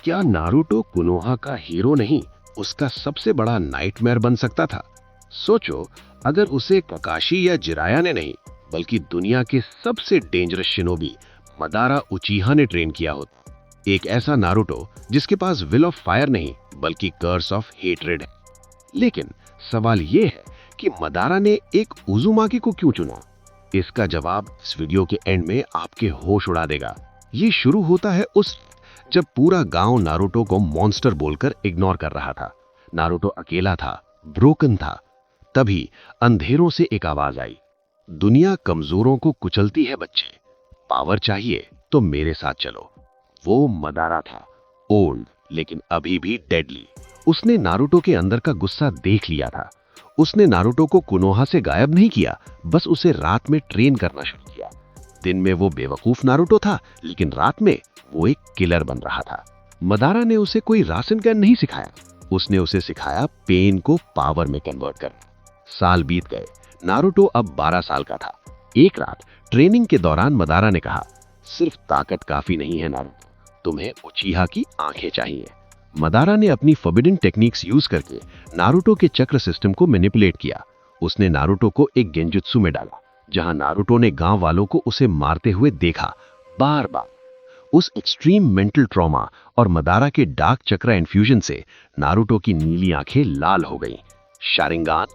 क्या नारुतो कुनोहा का हीरो नहीं, उसका सबसे बड़ा नाइटमेयर बन सकता था? सोचो, अगर उसे ककाशी या जिराया ने नहीं, बल्कि दुनिया के सबसे डेंजरस शिनोबी मदारा उचीहा ने ट्रेन किया होता। एक ऐसा नारुतो जिसके पास विल ऑफ फायर नहीं, बल्कि कर्स ऑफ हेट्रेड है। लेकिन सवाल यह है कि मदारा ने एक उजुमाकी को क्यों चुना? इसका जवाब इस वीडियो के एंड में आपके होश उड़ा देगा। ये शुरू होता है उस जब पूरा गांव नारुतो को मॉन्स्टर बोलकर इग्नोर कर रहा था। नारुतो अकेला था, ब्रोकन था। तभी अंधेरों से एक आवाज आई, दुनिया कमजोरों को कुचलती है बच्चे, पावर चाहिए तो मेरे साथ चलो। वो मदारा था, ओल्ड लेकिन अभी भी डेडली। उसने नारुतो के अंदर का गुस्सा देख लिया था। उसने नारुतो को कुनोहा से गायब नहीं किया, बस उसे रात में ट्रेन करना शुरू किया। दिन में वो बेवकूफ नारुतो था, लेकिन रात में वो एक किलर बन रहा था। मदारा ने उसे कोई राशन गन नहीं सिखाया, उसने उसे सिखाया पेन को पावर में कन्वर्ट करना। साल बीत गए, नारुतो अब 12 साल का था। एक रात ट्रेनिंग के दौरान मदारा ने कहा, सिर्फ ताकत काफी नहीं है नारुतो, तुम्हें उचीहा की आंखें चाहिए। मदारा ने अपनी फॉरबिडन टेक्निक्स यूज करके नारुतो के चक्र सिस्टम को मैनिपुलेट किया। उसने नारुतो को एक गेंजुत्सु में डाला, जहां नारुतो ने गांव वालों को उसे मारते हुए देखा बार बार। उस एक्सट्रीम मेंटल ट्रॉमा और मदारा के डार्क चक्र इन्फ्यूजन से नारुतो की नीली आंखें लाल हो गईं। शारिंगान,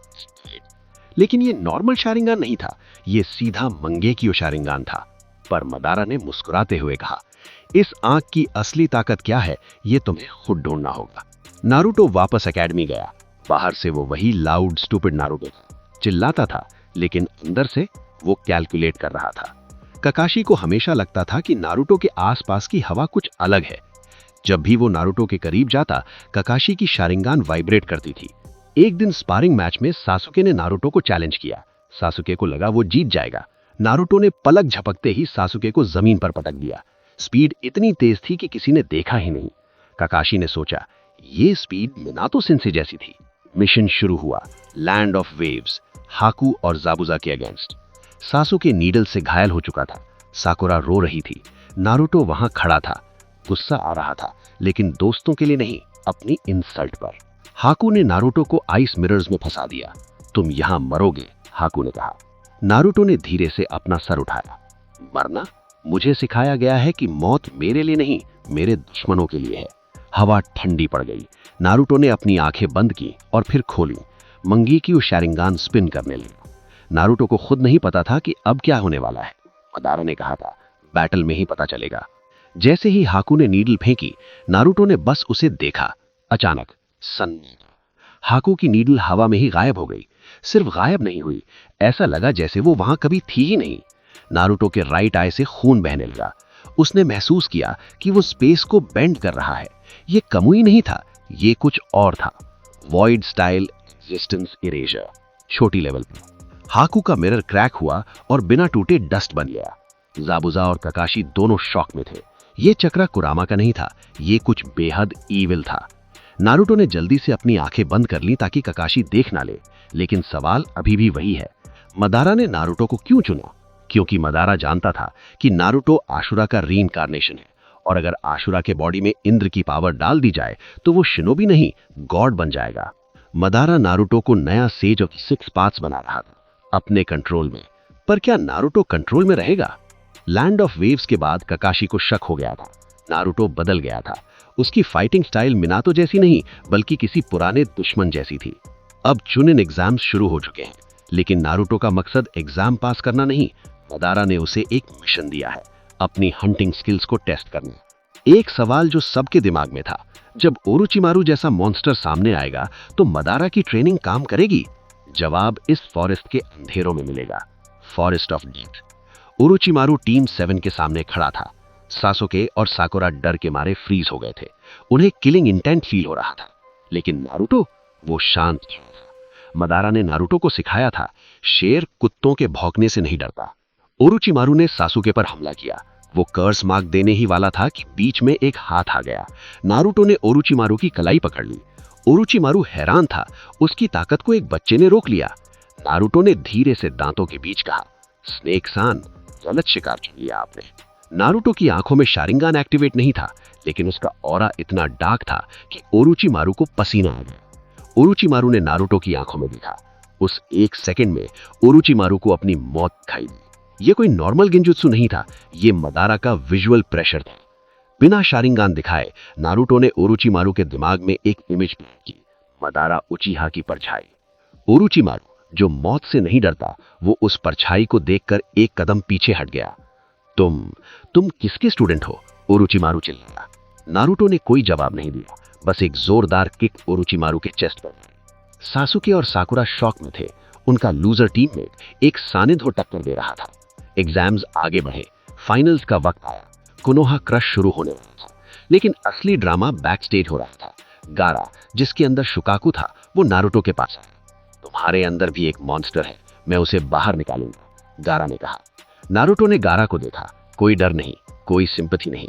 लेकिन ये नॉर्मल शारिंगान नहीं था, ये सीधा मंगेकियो शारिंगान था। पर मदारा ने मुस्कुराते हुए कहा, इस आंख की असली ताकत क्या है, ये तुम्हें खुद ढूंढना होगा। नारुतो वापस एकेडमी गया। बाहर से वो वही लाउड स्टूपिड नारुतो था, चिल्लाता था, लेकिन अंदर से वो कैलकुलेट कर रहा था। ककाशी को हमेशा लगता था कि नारुतो के आसपास की हवा कुछ अलग है। जब भी वो नारुतो के करीब जाता, ककाशी की शारिंगान वाइब्रेट करती थी। एक दिन स्पारिंग मैच में सासुके ने नारुतो को चैलेंज किया। सासुके को लगा वो जीत जाएगा। नारुतो ने पलक झपकते ही सासुके को जमीन पर पटक दिया। स्पीड इतनी तेज थी कि किसी ने देखा ही नहीं। ककाशी ने सोचा, ये स्पीड मिनातो सेंसे जैसी थी। मिशन शुरू हुआ, लैंड ऑफ वेव्स, हाकू और जाबुजा के अगेंस्ट। सासुके नीडल से घायल हो चुका था। साकुरा रो रही थी। नारुतो वहां खड़ा था। गुस्सा आ रहा था, लेकिन दोस्तों के लिए नहीं, अपनी इंसल्ट पर। हाकू ने नारुतो को आइस मिरर्स में फंसा दिया। तुम यहां मरोगे, हाकू ने कहा। नारुतो ने धीरे से अपना सर उठाया। मरना? मुझे सिखाया गया है कि मौत मेरे लिए नहीं, मेरे दुश्मनों के लिए है। हवा ठंडी पड़ गई। नारुतो ने अपनी आंखें बंद की और फिर खोली। मंगेकियो शारिंगान स्पिन करने लगा। नारुतो को खुद नहीं पता था कि अब क्या होने वाला है। मदारा ने कहा था, बैटल में ही पता चलेगा। जैसे ही हाकू ने नीडल फेंकी, नारुतो ने बस उसे देखा। अचानक सन्नाटा। हाकू की नीडल हवा में ही गायब हो गई। सिर्फ गायब नहीं हुई, ऐसा लगा जैसे वो वहां कभी थी ही नहीं। नारुतो के राइट आई से खून बहने लगा। उसने महसूस किया कि वो स्पेस को बेंड कर रहा है। ये कामुई नहीं था, ये कुछ और था। वॉइड स्टाइल एग्जिस्टेंस इरेजर, छोटी लेवल पर। हाकू का मिरर क्रैक हुआ और बिना टूटे डस्ट बन गया। जाबुजा और ककाशी दोनों शॉक में थे। ये चक्रा कुरामा का नहीं था, ये कुछ बेहद ईविल था। नारुतो ने जल्दी से अपनी आंखें बंद कर ली ताकि ककाशी देख ना ले। लेकिन सवाल अभी भी वही है, मदारा ने नारुतो को क्यों चुना? क्योंकि मदारा जानता था कि नारुतो आशुरा का रीइंकार्नेशन है, और अगर आशुरा के बॉडी में इंद्र की पावर डाल दी जाए तो वो शिनोबी नहीं, गॉड बन जाएगा। मदारा नारुतो को नया सेज ऑफ 6 पाथ्स बना रहा था, अपने कंट्रोल में। पर क्या नारुतो कंट्रोल में रहेगा? लैंड ऑफ वेव्स के बाद ककाशी को शक हो गया था। नारुतो बदल गया था। उसकी फाइटिंग स्टाइल मिनातो जैसी नहीं, बल्कि किसी पुराने दुश्मन जैसी थी। अब चुनिन एग्जाम्स शुरू हो चुके हैं, लेकिन नारुतो का मकसद एग्जाम पास करना नहीं। मदारा ने उसे एक मिशन दिया है, अपनी हंटिंग स्किल्स को टेस्ट करना। एक सवाल जो सबके दिमाग में था, जब ओरोचिमारू जैसा मॉन्स्टर सामने आएगा तो मदारा की ट्रेनिंग काम करेगी? जवाब इस फॉरेस्ट के अंधेरों में मिलेगा, forest of death. Orochimaru team 7 के सामने खड़ा था। सासुके और साकुरा डर के मारे फ्रीज हो गए थे। उन्हें किलिंग इंटेंट फील हो रहा था। लेकिन नारुतो, वो शांत था। मदारा ने नारुतो को सिखाया था, शेर कुत्तों के भौंकने से नहीं डरता। ओरोचिमारू ने सासुके पर हमला किया। वो कर्स मार्क देने ही वाला था कि बीच में एक हाथ आ गया। नारुतो ने ओरोचिमारू की कलाई पकड़ ली। ओरोचिमारू हैरान था, उसकी ताकत को एक बच्चे ने रोक लिया। नारुतो ने धीरे से दांतों के बीच कहा, स्नेक सान, गलत शिकार चुन लिया आपने। नारुतो की आंखों में शारिंगान एक्टिवेट नहीं था, लेकिन उसका ऑरा इतना डार्क था कि ओरोचिमारू को पसीना आ गया। ओरोचिमारू ने नारुतो की आंखों में देखा। उस एक सेकंड में ओरोचिमारू को अपनी मौत दिखाई दी। ये कोई नॉर्मल गेंजुत्सु नहीं था, ये मदारा का विजुअल प्रेशर था। बिना शारिंगान दिखाए नारुतो ने ओरोचिमारू के दिमाग में एक इमेज पेंट की, मदारा उचिहा की परछाई। ओरोचिमारू जो मौत से नहीं डरता, वो उस परछाई को देखकर एक कदम पीछे हट गया। तुम किसके स्टूडेंट हो? ओरोचिमारू चिल्लाया। नारुतो ने कोई जवाब नहीं दिया, बस एक जोरदार किक ओरोचिमारू के चेस्ट पर। सासुके और साकुरा शॉक में थे। उनका लूजर टीममेट एक सानिधो टक्कर दे रहा था। एग्जाम्स आगे बढ़े, फाइनल्स का वक्त आया। कोनोहा क्रश शुरू होने वाला था, लेकिन असली ड्रामा बैक स्टेज हो रहा था। गारा, जिसके अंदर शुकाकू था, वो नारुतो के पास आया। तुम्हारे अंदर भी एक मॉन्स्टर है, मैं उसे बाहर निकालूंगा, गारा ने कहा। नारुतो ने गारा को देखा। कोई डर नहीं, कोई सिंपैथी नहीं।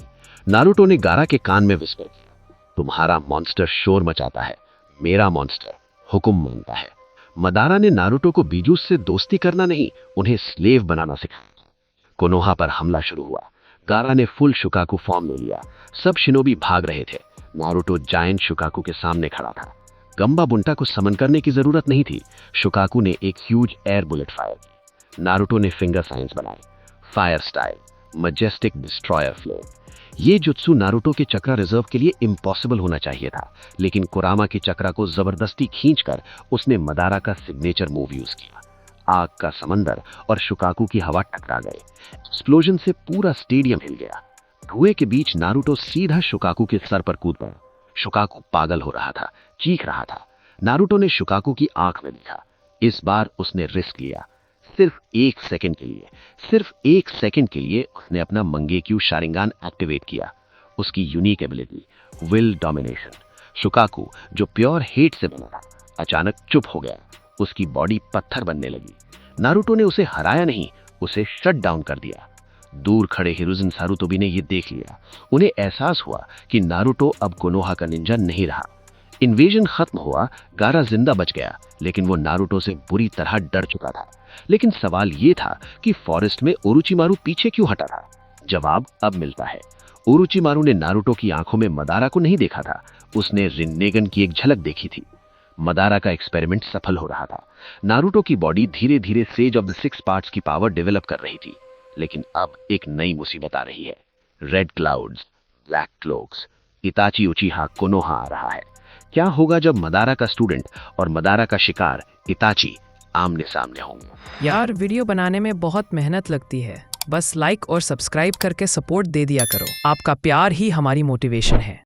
नारुतो ने गारा के कान में विस्पर किया, तुम्हारा मॉन्स्टर शोर मचाता है, मेरा मॉन्स्टर हुक्म मानता है। मदारा ने नारुतो को बीजूस से दोस्ती करना नहीं, उन्हें स्लेव बनाना सिखाया। कोनोहा पर हमला शुरू हुआ। गारा ने फुल शुकाकू फॉर्म ले लिया। सब शिनोबी भाग रहे थे। नारुतो जायंट शुकाकू के सामने खड़ा था। गंबा बुंटा को समन करने की जरूरत नहीं थी। शुकाकू ने एक ह्यूज एयर बुलेट फायर की। नारुतो ने फिंगर साइंस बनाए, fire style, majestic destroyer flow. ये जुत्सु नारुतो के चक्रा रिजर्व के लिए इम्पॉसिबल होना चाहिए था, लेकिन कुरामा के चक्रा को जबरदस्ती खींचकर उसने मदारा का सिग्नेचर मूव यूज किया। आग का समंदर और शुकाकू की हवा टकरा गए। एक्सप्लोजन से पूरा स्टेडियम हिल गया। धुएं के बीच नारुतो सीधा शुकाकू के सर पर कूद पड़ा। शुकाकू पागल हो रहा था, चीख रहा था। नारुतो ने शुकाकू की आंख में देखा। इस बार उसने रिस्क लिया। सिर्फ एक सेकंड के लिए, सिर्फ एक सेकंड के लिए उसने अपना मंगेक्यू शारिंगान एक्टिवेट किया। उसकी यूनिक एबिलिटी, विल डोमिनेशन। शुकाकू जो प्योर हेट से बना था, अचानक चुप हो गया। उसकी बॉडी पत्थर बनने लगी। नारुतो ने उसे हराया नहीं, उसे शट डाउन कर दिया। दूर खड़े हिरुzen सारुतोबी ने यह देख लिया। उन्हें एहसास हुआ कि नारुतो अब कोनोहा का निंजा नहीं रहा। इन्वेजन खत्म हुआ, गारा जिंदा बच गया, लेकिन वो नारुतो से बुरी तरह डर चुका था। लेकिन सवाल यह था कि फॉरेस्ट में ओरोचिमारू पीछे क्यों हटा था? जवाब अब मिलता है। ओरोचिमारू ने नारुतो की आंखों में मदारा को नहीं देखा था, उसने रिन्नेगन की एक झलक देखी थी। मदारा का एक्सपेरिमेंट सफल हो रहा था। नारुतो की बॉडी धीरे धीरे sage of the six parts की पावर डेवलप कर रही थी। लेकिन अब एक नई मुसीबत आ रही है। Red clouds, black cloaks, Itachi Uchiha Konoha आ रहा है। क्या होगा जब मदारा का स्टूडेंट और मदारा का शिकार इताची आमने सामने होंगे? यार, वीडियो बनाने में बहुत मेहनत लगती है, बस लाइक और सब्सक्राइब करके सपोर्ट दे दिया करो। आपका प्यार ही हमारी मोटिवेशन है।